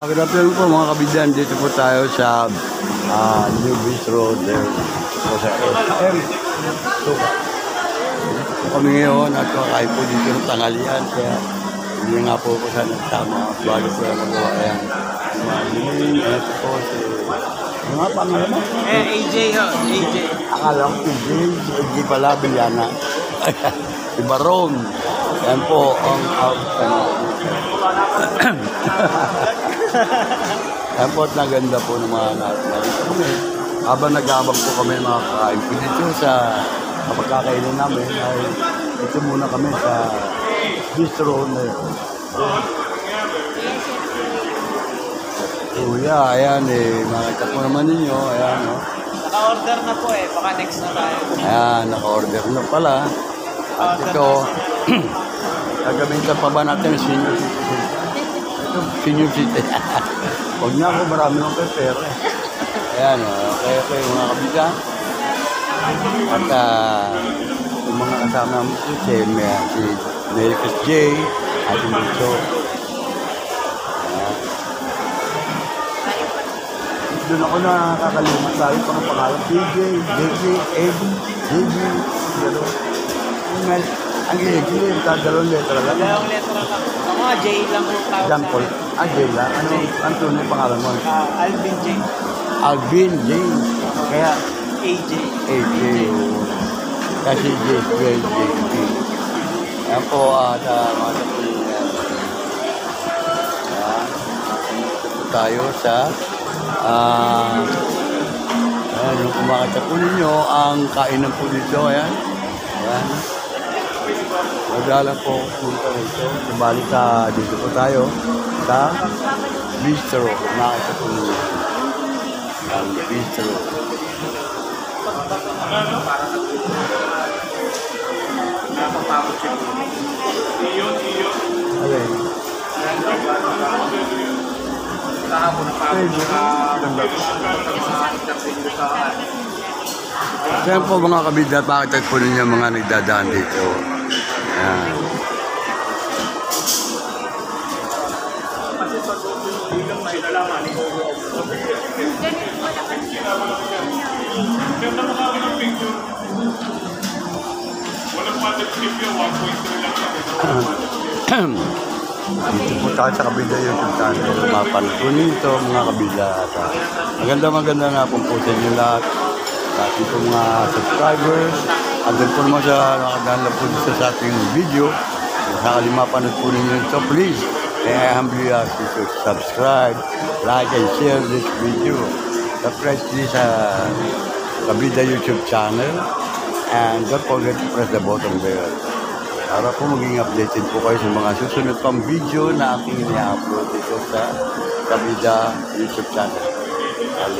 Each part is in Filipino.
Good afternoon po mga kabidan. Dito po tayo sa New Beach Road there po sa SM Suka. Dito po kami ngayon at kakain po dito ng tanghalian. Kaya hindi nga po ko sa nagsama. Bago po yung magawa. Ayan. Ito po si... Ano nga pangalan mo? AJ ho, AJ. Akala ko si James. Si AJ pala, Bilyana. Si Baron. Yan po ang Yan po at naganda po ng mga narito kami. Habang nag-aabang po kami mga kakain po dito sa kapagkakainan namin ay ito muna kami sa bistro na yun. Kuya, ayan eh, makita po naman ninyo, ayan o. Naka-order na po eh, baka next na tayo. Ayan, naka-order na pala. At ito, gagamitan pa ba natin senior citizen? Ito, senior citizen. Huwag na ako, marami ng pera. Ayan, okay, mga kabisa. At yung mga kasama mo po, si Mericus J, at yung dito. Doon ako nakakalimutan tayo pang pangalan. PJ, JJ, Ed, JJ, gano'n. Ang gilid, dalawang letra lang. Dalawang letra lang. Ako nga, J lang po tawag John Paul. J lang. Ano tunay pangalan mo? Alvin J. Alvin J. Kaya AJ. AJ. Kasi J. Yan po sa mga kapilihan. Ito po tayo sa ayan, yung kumakita po ninyo ang kainan po dito. Ayan. Ayan. Magalang po punta rito. Sabali dito po tayo sa bistro. Nakita po ninyo. Ang bistro. Okay. Kaya po mga kabidat, makita po ninyo mga nagdadaan dito. Ayan. Dito po tayo sa kabila yung channel. Mapanood po nito mga kabila. Maganda nga po sa inyo lahat. Sa ating po mga subscribers. At doon po naman sa nakaganda po dito sa ating video. Sakali mapanood po ninyo ito, please. I humbly ask you to subscribe, like, and share this video. Press this Kabida YouTube channel. And don't forget to press the button bell. Para po maging updated po kayo sa mga susunod pang video na aking i-upload dito sa Kabida YouTube channel.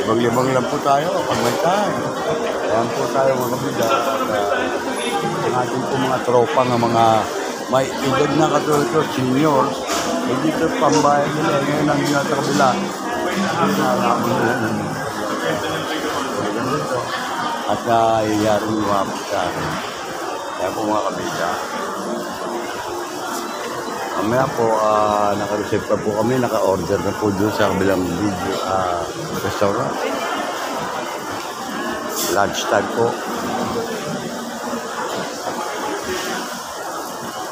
Libang-libang lang po tayo pag may time. Ayan po tayo mga kabida. Ang ating po mga tropa ng mga may edad na katulad ko, seniors. E dito pambayan nila. Ngayon ang nila sa kabila. At naiyaring lumapit sa akin. Ayan po mga kabida. Mamaya po, naka-receive pa po kami, naka-order na po doon sa kabilang video restaurant. Lunch time po.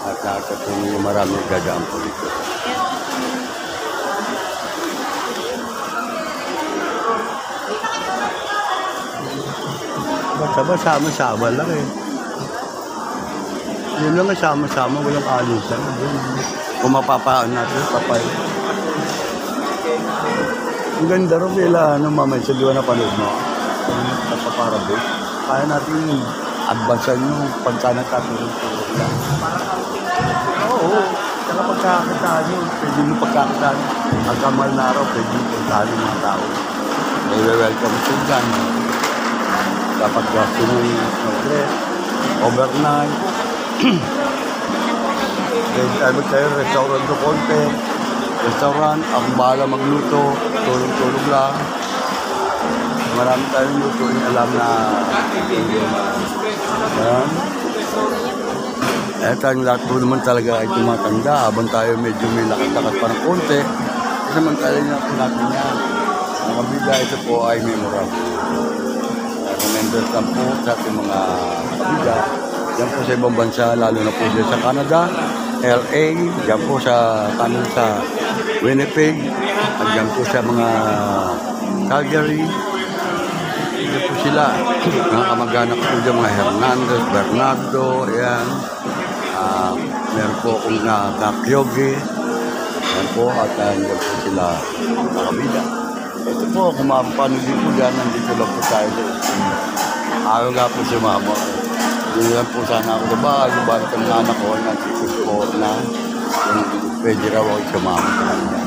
At nakita po niyo maraming gagaan po dito. Basta sama-sama lang eh. Yun lang ang sama-sama, walang alisan. Kung mapapaan natin, papay. Ang ganda rin nila, mamay sa diwa na panood mo. Napaparabit. Kaya natin advancean yung pagkanatapin. Oo. Saka pagkakataan yun. Pwede mo pagkakataan. Pagkamal na araw, pwede mo pagkakaan ng mga tao. Welcome to dyan. Dapat gasto mo yung overnight. Then, tayo, restaurant do konti. Restaurant, ang bahala magluto. Tulong-tulong lang. Marami tayong luto. Alam na. Ayan. Eto ang lahat po naman talaga ay tumatanda. Habang tayo medyo may lakat-lakat pa ng konti. Samantalin na po natin yan. Mga kabila, ito po ay memorable. Remember lang po sa ating mga kabila. Yan po sa ibang bansa, lalo na po dyan sa Canada, LA, yan po sa kanan sa Winnipeg, at yan po sa mga Calgary. Yan po sila. Mga kamag-anak po dyan, mga Hernandez, Bernardo, ayan. Meron po akong Kyogi. Yan po, at yan po sila mga kabila. Ito po, kung mapapanood din po dyan, nandito lang po tayo. Ayaw nga po si mama. Hindi lang po sana ako na bahay. Balik ang anak ko, nandito po na kung pwede raw ako si mama sa kanya.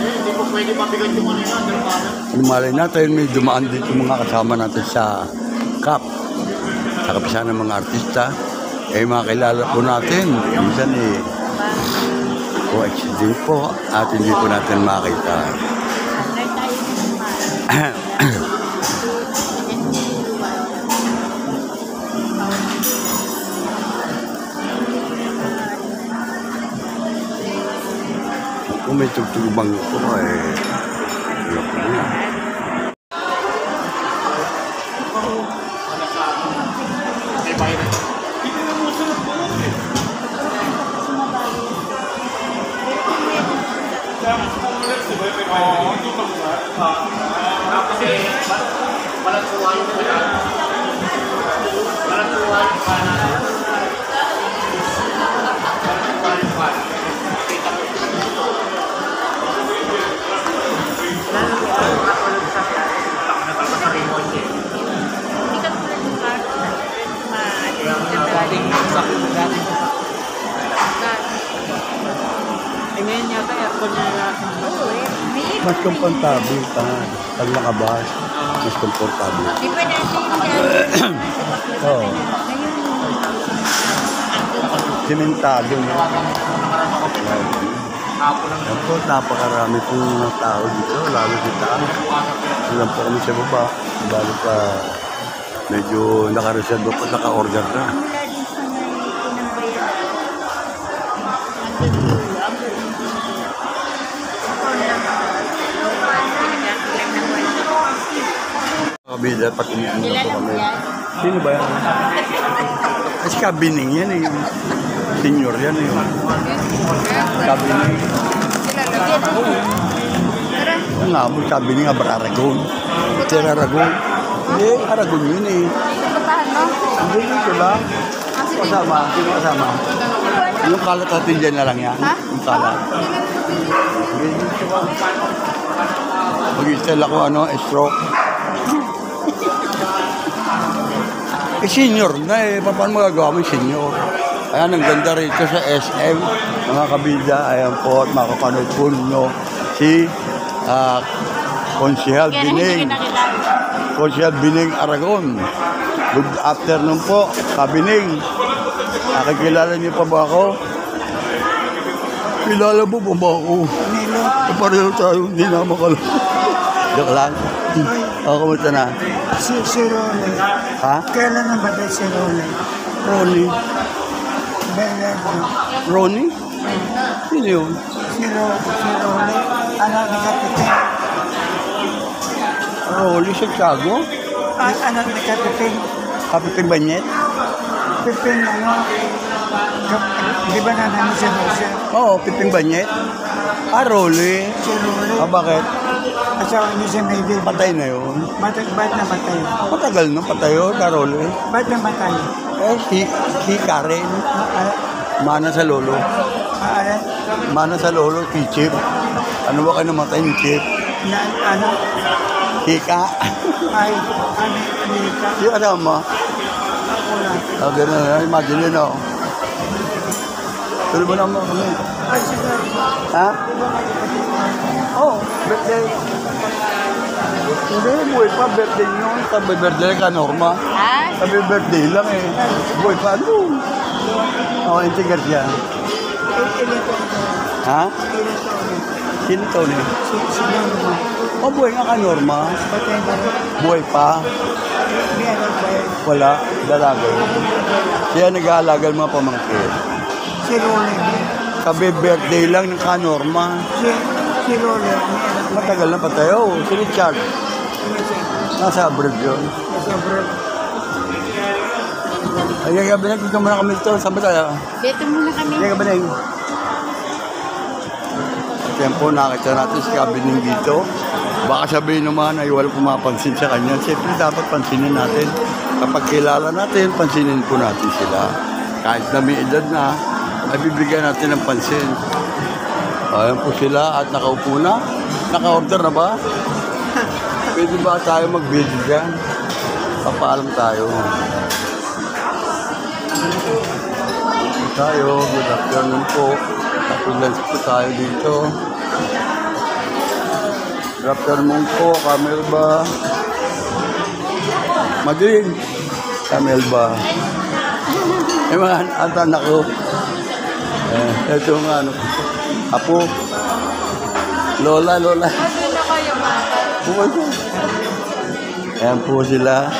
Hindi po pwede mabigat yung ano yun. Malay natin, may dumaan dito mga kasama natin sa CAP. Sa kapisahan ng mga artista. Eh, makilala po natin. Minsan accident po at hindi po natin makita. Kung may tugtubang ito, wala po na. Dating ngayon yata aircon niya nasa. Mas komportable pag nakabas. Mas komportable. Di ba natin Oo. Simentado na. Yan po, napakarami pong mga tao dito, lalo dito. Ilan po kami sa baba. Balo pa, medyo naka-reserve po, naka-order na. mula din sa may Kabila, pati na po Kilala mo kami. yan? Sino ba yan? Kasi kabining yan eh. Senior yan eh. Kabining. Ang nga mo, kabining Aragon. Tira Aragon. Hindi, Aragon yun eh. Puntahan mo? Hindi, diba? Kasama, sino kasama? Yung kalat natin dyan na lang yan. Ha? Yung kalat. Hindi, diba? Mag-install ako, stroke. Senior na eh. Paano magagawa mo senior? Ayan, ang ganda rito sa SM. Mga kabida, ayan po. At makapanood po nyo si Konsehal Bining. Konsehal Bining Aragon. Good afternoon po, Kabining. Nakikilala niyo pa ba ako? Kilala mo pa ba ako? Pareho tayo, hindi na makala. Joke lang. Kumusta na? Si Rone. Ha? Kailan na ba tayo si Rone? Ronnie. Bernardo. Ronnie? Sino yun? Si Rone. Anak ni Kapitin. Ronnie Santiago? Anak ni Kapitin. Kapitin Banyet? Pipin ano. Di ba na namin si Jose? Oo, Piping Banyet. Ronnie. Si Rone. Bakit? Asawa niya si Mayday. Patay na yun. Ba't namatay? Matagal na patay yun, Ronnie. Ba't namatay? Si Karen. Mana sa lolo. Ano? Mana sa lolo, si Chip. Ano ba kayo namatay ni Chip? Ano? Hika. Ay, Amerika. Yung asama. Ako lang. Gano'n na, imagine yun ako. Tuloy mo naman kami. Ay, siguro. Ha? Oo, birthday. Hindi, buhay pa, birthday nyo. Sabi birthday ka, Norma. Ha? Sabi birthday lang eh. Buhay pa, ano? Oo, Auntie Garcia. Ilan taon na? Ha? Ilan taon na? Sino to ni? Si Norma. O buhay nga ka, Norma. Patay na rin. Buhay pa. Meron ba yun? Wala. Dalaga. Kaya nag-aalaga ng mga pamangkin. Si Roller. Sabi, birthday lang ng ka, Norma. Si Roller. Meron. Matagal na patay. Oh, si Richard. Nasa abroad yun. Sobrang. Ay, gabi na, dito muna kami ito. Saan ba tayo? Dito muna kami. Ay, gabi na yun. At yan po, nakita natin si Kabining dito. Baka sabihin naman ay walang pumapansin sa kanya. Siyempre, dapat pansinin natin. Kapag kilala natin, pansinin po natin sila. Kahit na may edad na, ay bibigyan natin ng pansin. Ayan po sila at nakaupo na. Naka-order na ba? Pwede ba tayo mag-video dyan? Papaalam tayo. Good afternoon po. Kapilans po tayo dito. Good afternoon po, Kamelba. Madin, Kamelba. Eh mga anak ko. Ito nga ano. Apo. Lola. Ano na kayo ba? Bukas. Ayan po sila.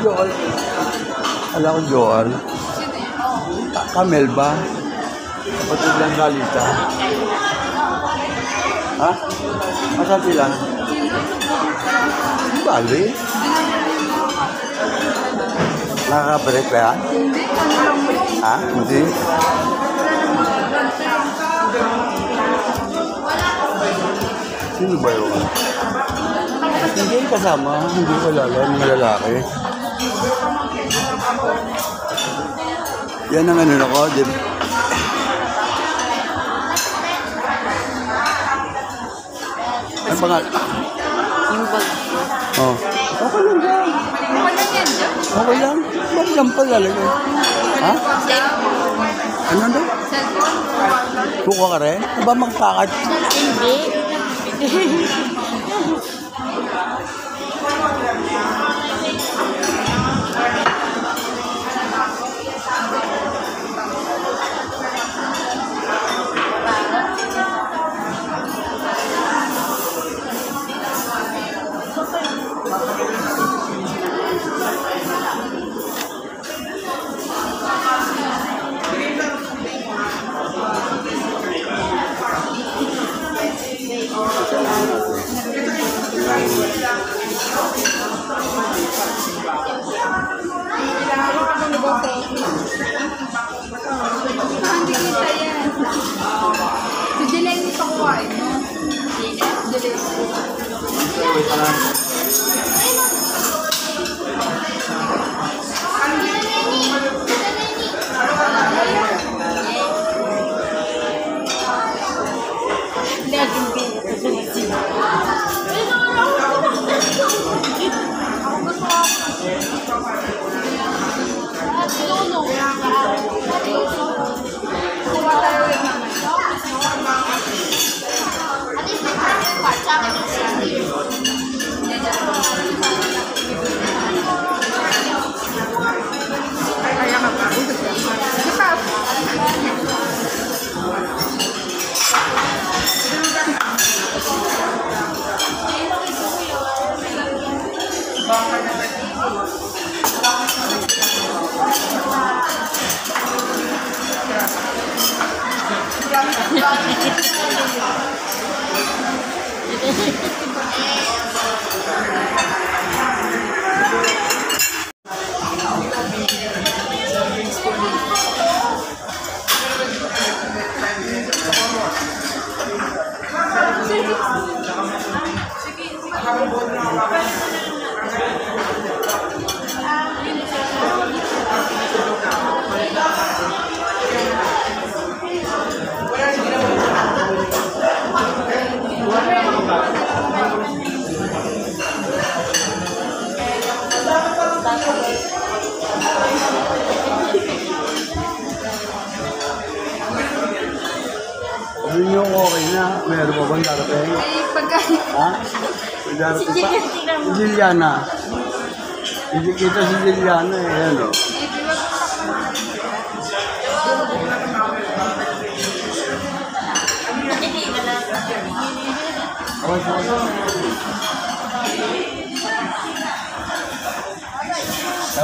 Joel. Alam ko Joel. Kamel ba? Kapatid lang Galita. Ha? Masan sila? Bali? Nakakapalit ba yan? Ha? Hindi? Sino ba yun? Hindi kasama. Hindi ko lala. Mga lalaki. Yan ang ano ako, di ba? Ano pangal? Yung bag. Oh. Okay lang dyan. Ano yan dyan? Okay lang. Ba't lang pa lalagay? Ha? Ano daw? Cellphone? Kuka ka rin? Ano ba magpakat? Hindi. Hindi kita yan. Si Delaney pa kuhain mo. Sabi niyo okay na. Meron pa bang darating? Ay, pagkain. Ha? May darating pa? Si Liliana. Hindi kita si Liliana eh. Ayan o. Yan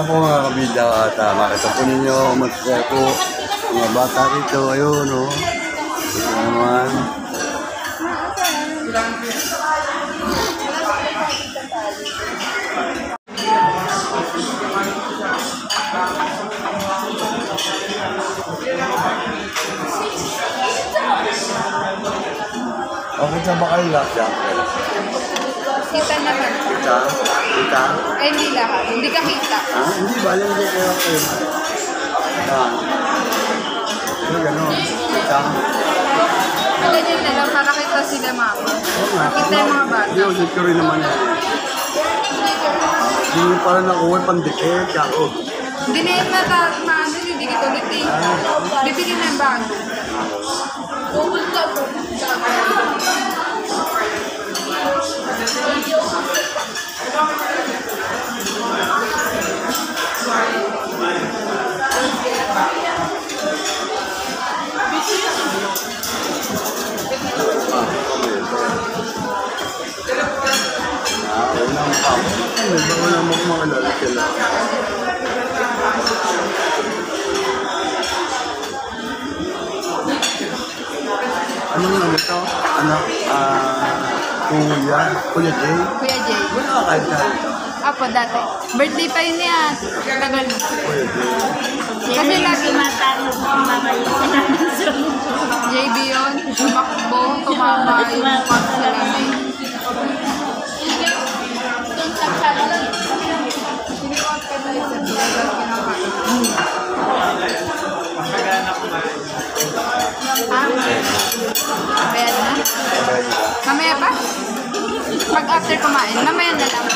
po mga kabida at makita po ninyo masaya po mga bata rito. Ayun o. Ito naman. Okay sa ba kayo lahat yan? Kita naman. Kita? Kita? Ay, hindi lahat. Hindi ka kita. Ah, hindi ba? Alam hindi kayo kayo. Yan. Ano gano'n? Kita? Ganyan na lang para kita sila mama. Oo nga. Kita yung mga bata. Hindi, ulit ko rin naman yan. Hindi pa rin ako pandikit. Ako. Hindi na yung maano, hindi kita ulit eh. Bibigyan na yung bago. Pupunta po. Unang pump. Ano ba unang magmakalala sila? Ano nga ito? Anak, Kuya Jay? Kuya Jay. Wala ka kahit na ito. Apo, dati. Birthday pa yun niya. Tagal. Kuya Jay. Kasi lagi matanong kung mamayin sila ng sunod. JB yun. Tumakbo, tumama yung pagsalamay. Ayan na. Mamaya pa? Pag after kumain, mamaya na lang.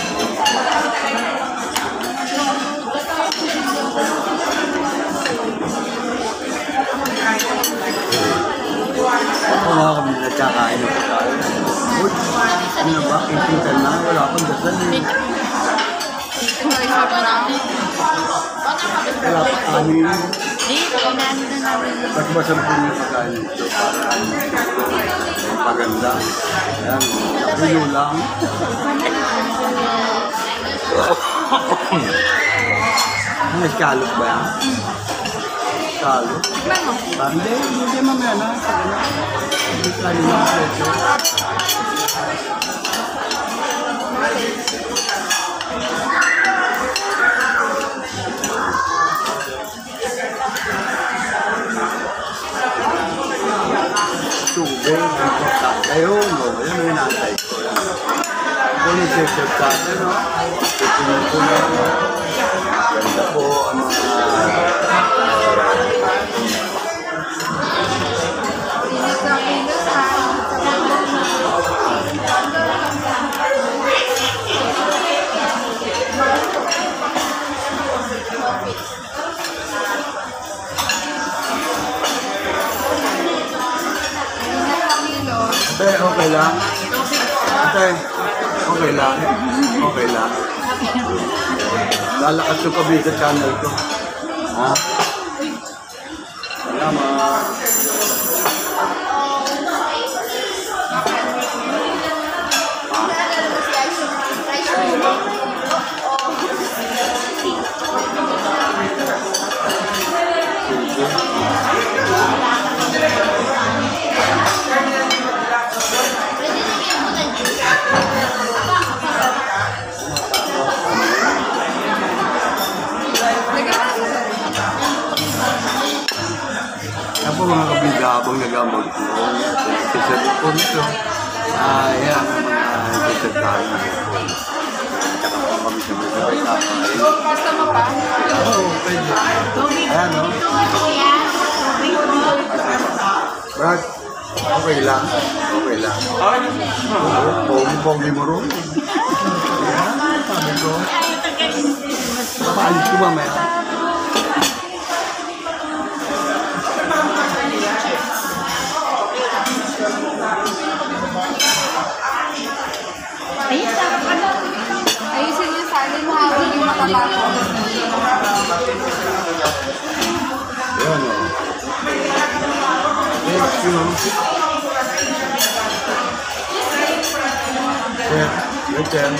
Ako mga kami nagkakain ng pagkain. Uy, ano ba? Itintan na. Wala akong dasal eh. Ito ay sobrang. Wala pa kami. Dito, nandun na namin. Ba't ba sampun yung pagkain dito? Paganda. Ayan. Tuyo lang. Ano, escalop ba yan? Escalop? Tikman mo. Hindi mamaya na. Hindi tayo na presyo. Tubig, importante. Ayun, no? Ayun yung inantay ko. Ito yung session sa atin, no? Tingnan ko na. Ganda po ang mga... Sinis na kilos ha. Ate, okay lang? Ate, okay lang? Okay lang? Lalakas yung kabit sa channel ko. Ha? Salamat. Yan po mga kabida habang nagamot ko. Sisabit po nito. Yan ang mga sisagtaan na po. Tsaka po kami sa mga sabay. Gusto mo pa? Oo, pwede. Ayan o. Brad, okay lang. Okay lang. Pogi mo rin. Ayan, sabi ko. Paalis ko mamaya. Ayusin yung salin mo habang yung matatapos. Ayan o. Thank you. Rachel.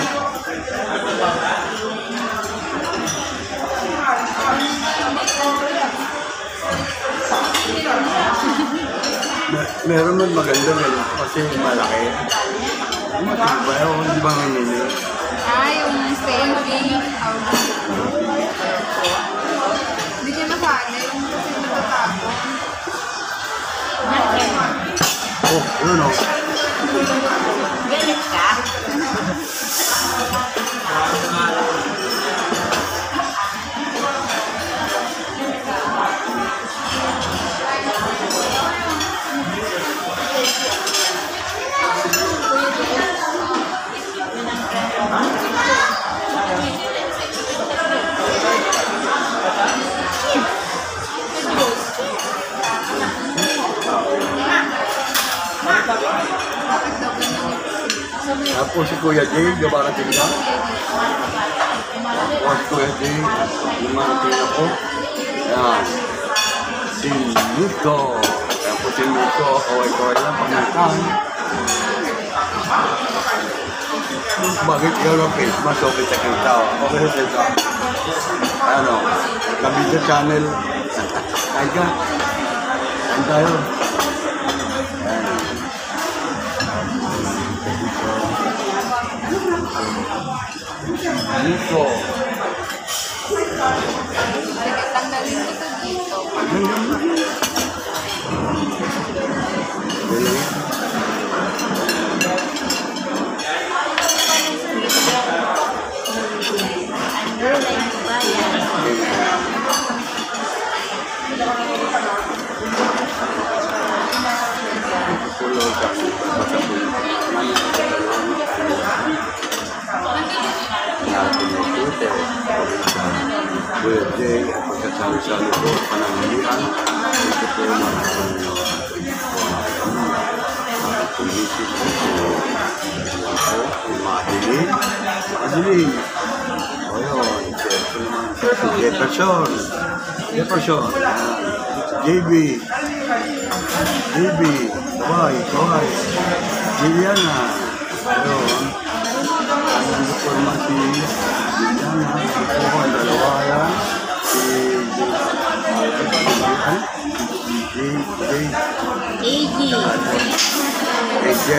Meron man maganda rin kasi malaki. Matibay ako, hindi ba ngayon? Yung selfie. Hindi ko nasana yung kasi natatapo. Oh, yun o. Galit ka? Tapos si Kuya Jay, gabarating ka? Tapos Kuya Jay, gumarating ako. Yan. Si Nico. Tapos si Nico, kaway-kaway lang pagnakaan. Bakit ikaw ng face mask? Okay sa kita. Okay sa kita. Ano? Kabidyo channel. Ay ka. Ay tayo. Nico. Sige, tanggalin ko to dito. Underline ba yan? Tulog ako. Basta po yung natin Kuya Jay, at pagkasali-sali ko, pananglian. Ito po yung mga pumisis ko ako, yung madilim. Madilim. O yun, si Jefferson. Jefferson. JB. JB. Kawai. Juliana. Ayun. Ang ko naman si Juliana. Ito ko ang dalawa yan. AG. AJ.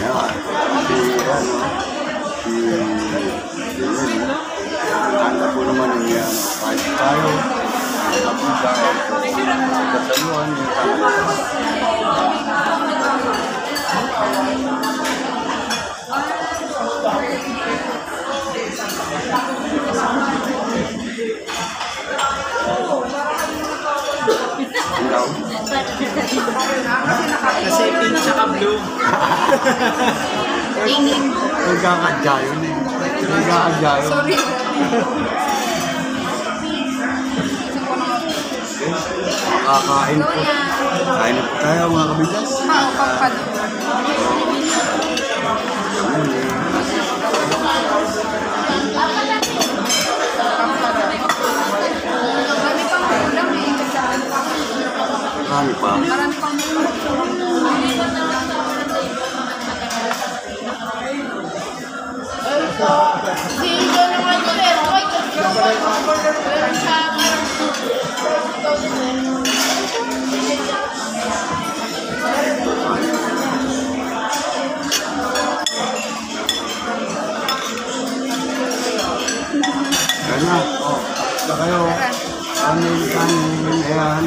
Yan. Handa po naman ang yan. Kahit tayo. Kasaluan yung Kasi pink tsaka blue. Ingin. nagkakadya yun eh. Nagkakadya yun. Sorry. Kakain po. Kain na po tayo mga kabigas. Pampado. Yan eh. Marami pang ulam eh. Marami pa. Marami pang Kaya na. O. Basta kayo. Kanin. Ayan.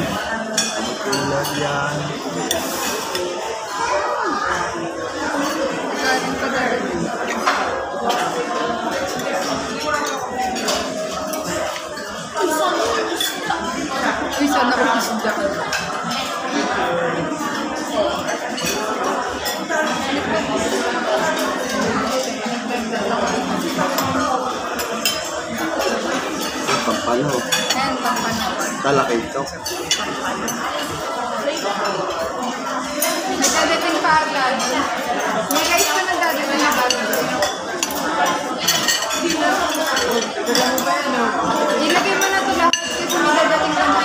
Tulad yan. galing pa galing. Uy, sana ko isda. Pampano. Ayan, pampanawan. Talaki ito. Nagdadating pa agad. May guys pa nagdadating agad. Ilagay mo na ito lahat kasi may dadating pa na.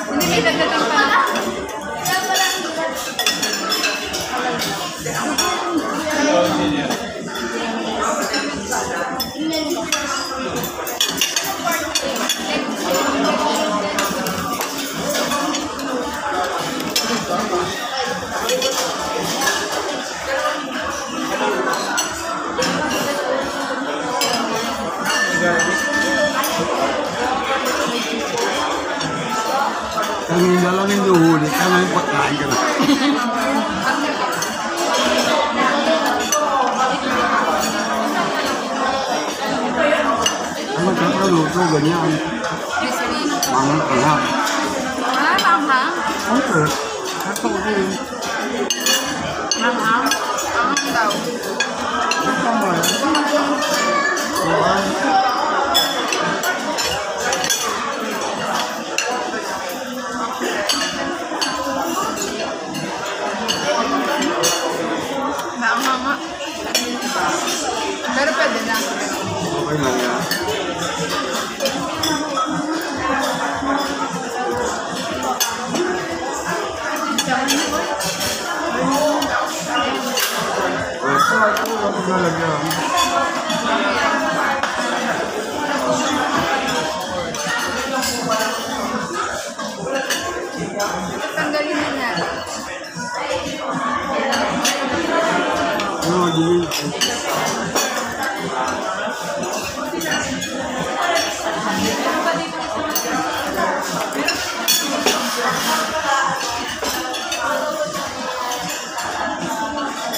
Hindi, may dadating pa na. Sila lang yung duhuli. Kaya ngayon pagkain ka na. Ang magkakaluto, ganyan. Crispy. Mga anak. Manghang. Okay. Ito ko din. Manghang daw. Ito mo yan. Diba? Manghang nga. Pero pwede na. Okay na yan. Ito, lalagyan. Tanggalin na niya. Ano, gawin?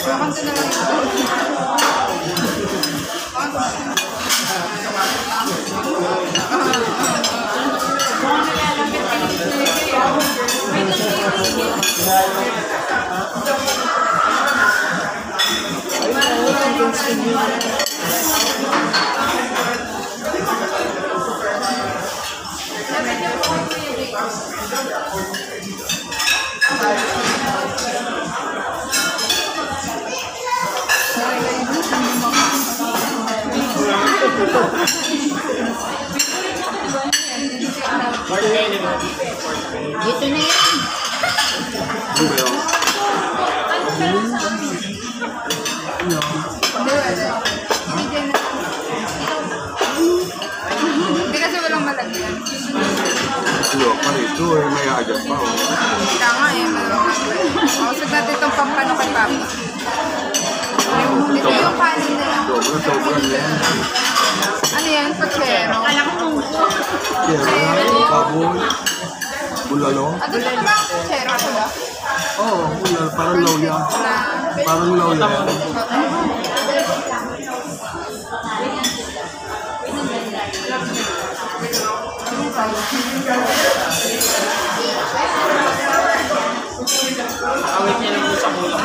Bakit na lang ito? Dito na yan. Ano ba yun? Hindi kasi walang malagyan. Luwak pa rito eh. May agad pa. Oh. Kaya nga eh, malamang malagyan. Mausag natin itong pampano kay Papa. Dito yung kanin na yan. Sobra yan. Ano yan? Pachero. Kala ko munggo. Kaya, baboy, bulalo. Ano na ba ang pachero? Ito ba? Oo, bulalo. Parang lawya. Parang lawya yan. Awit niya lang po sa kulang.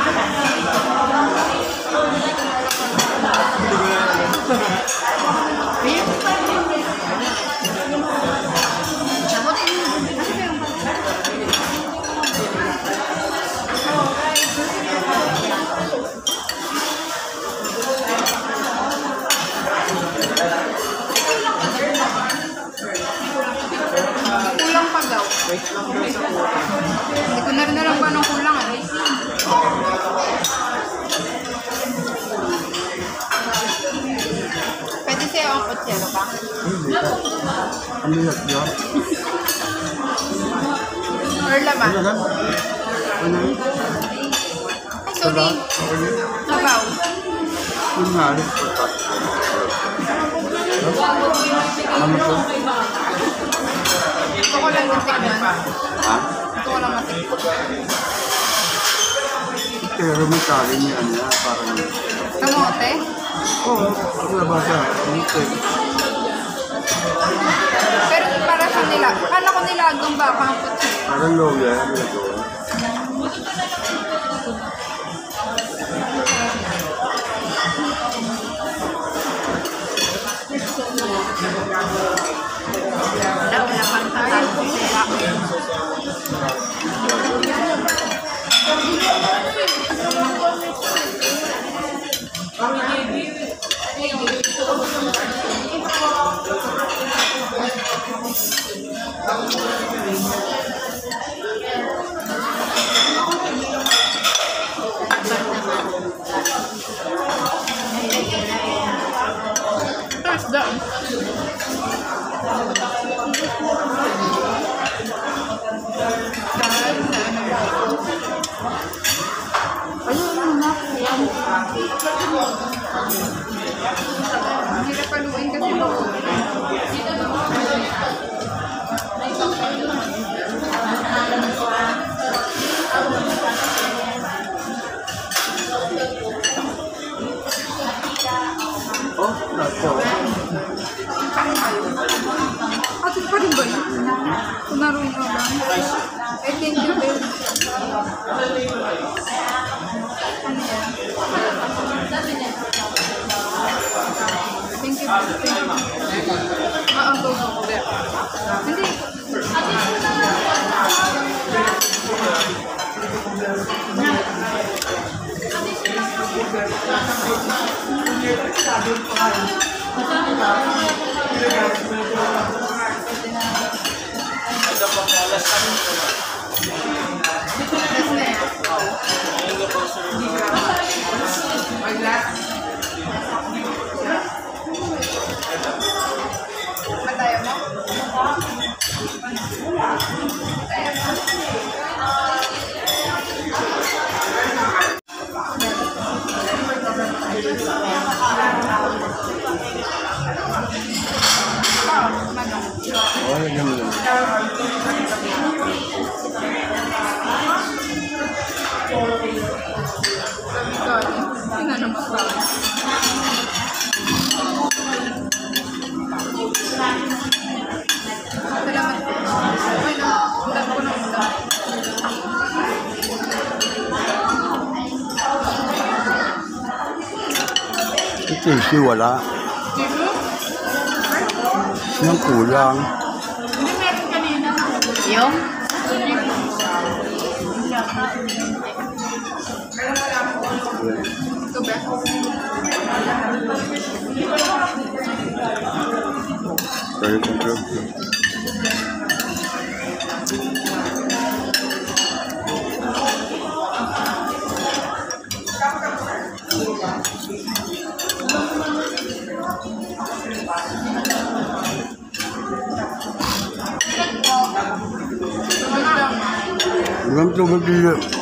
Kulang pa daw. Hindi ko na rin alam paano kulang eh. Pwede sa'yo ang kutsero ba? Ano yan? Yan? Or laman? Ano yan? Ano yan? Ay, sorry. Sabaw. Yung nga rin. Ano to? Gusto ko lang natikman. Ha? Gusto ko lang matikman. Pero may kanin niya. Ano yan? Parang... Kamote? Oo. Ang labasa. Pero para sa nila. Akala ko nilagang baka ang kutsero. Parang lawya. Ginagawa. Wala pang tatalo ko sila. Ang hirap paluin kasi mo. Mataya mo? Oh, lagyan mo lang. Ano mo pa? Salamat po. Okay na. Ulan ko na ulan. Ito wala. Yung kulang. Hindi meron kanina. Yung? Ito ba? Kaya kung crab. Hanggang tubig dito.